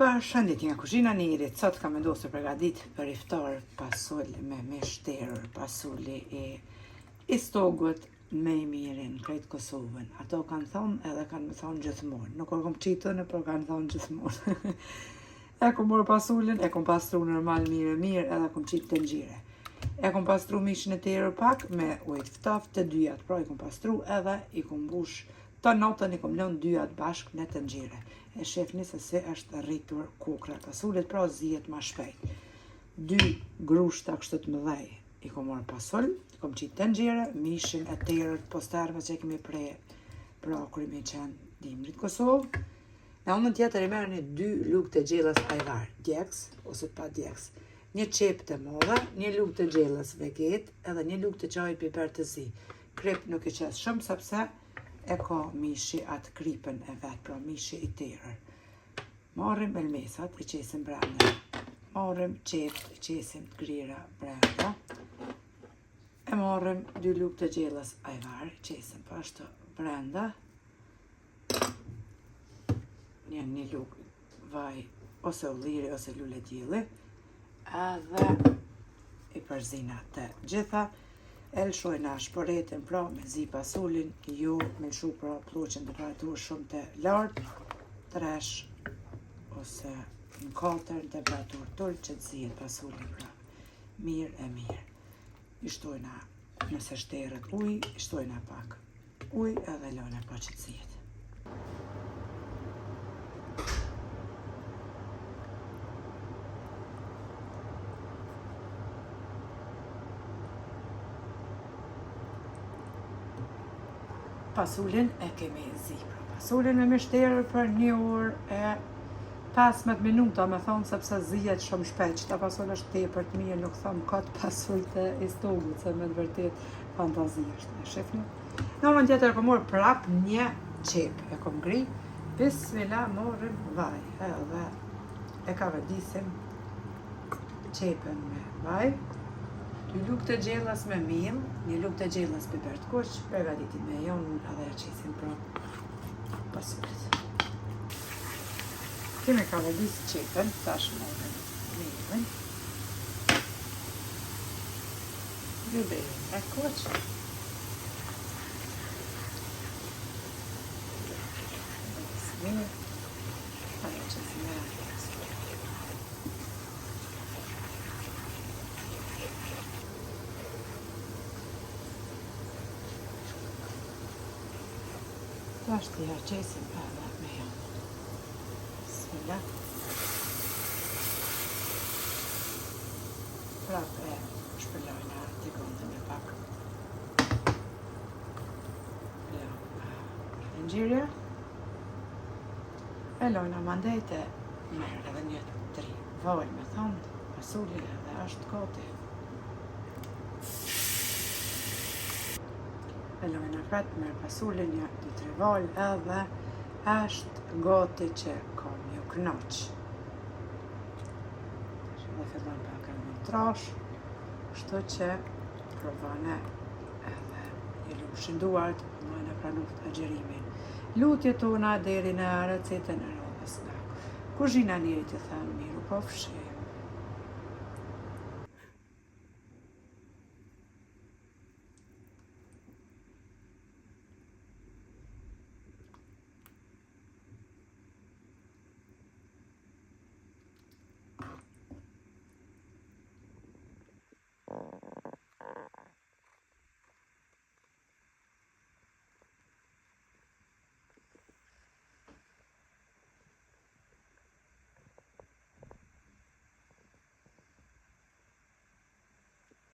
Përshëndetje nga kuzhina Nirit, sot kam vendosur të përgatit për iftar pasul me mish terror, pasuli i stogut me i mirin, krejt Kosovën. Ato kanë thonë edhe kanë më thonë gjithmonë, nuk kom qitën, por kanë thonë gjithmonë. E kom morë pasulin, e kom pastru normal mirë, edhe kom qitë të ngjire. E kom pastru mishin e terror pak me ujtë ftaf të dyjat, pra i kom pastru edhe i kom bush të notën i kom lënë dyjat bashk në të ngjire. E shefni se është rritur kokra e pasulit, pra zihet ma shpejt. 2 grushta kështu të mëdhej i kom marrë pasull, i kom qitë të ngjire, mishin e terror posterve që kemi pre, pra kur i me qenë dimrit Kosovë. Në anën tjetër i merrni 2 lugë të gjellës ajvar, djeks ose pa djeks, 1 qep të modhe, 1 lugë të gjellës veget, edhe 1 lugë të çajit piper të zi. Krip nuk i qes shumë sepse e ka mishi atë kripën e vetë, pra mishi i terror. Marrim elmesat, i qesim brenda. Marrim qepë, i qesim të grira brenda. E marrim 2 lugë të gjellës ajvar, i qesim pashtu brenda. Një lugë vaj ose ulliri ose lule djeli. Edhe i përzina të gjitha. E lëshojna shporetin pra me zi pasulin, ju me lëshu pra ploqen temperaturë shumë të lartë, 3 ose në 4 temperaturë tull që të zihet pasulin pra mirë. I shtojna nëse shterët uj, i shtojna pak uj edhe lojna pa që të zihet. Pasulin e kemi zi. Pasulin me mish terror për 1 orë e 15 minuta, me thonë sepse zihet shumë shpejt. Qëta pasul është tepër të mirë, nuk thonë ka të pasul të i stogut, se me të vërtet fantazi është. E shifni? Në anën tjetër e kom morë prap 1 qep. E kom ngri, bismillah morrim vaj. Edhe e ka vërdisim qepën me vaj. 2 lugë të gjellës me miell, 1 lugë të gjellës piper të kuq, përgatitim me jonë edhe e qesim pra pasulit. Kemi ka vërdis qepën, tash morrim mielin. Biberin e kuq. Mirë. Ajo qesim me tash t'i harqesim edhe me jonë. Bismillah. Prap e shpërlojna t'i gondën e pak. Ngjyrja. E lojna mandejt e merë edhe 1 3 vaj me thonë, pasuli edhe është gati. E lojna vetë me pasulin 1 2 3 vaj edhe është gati që kam ju knaq. Dhe fillon pak e me trash, kështu që provane edhe një lushin duart, mëjnë e pranuft agjerimin. Lutje tona deri në recetën e radhës nga kuzhina Nirit të thënë miru po fshi.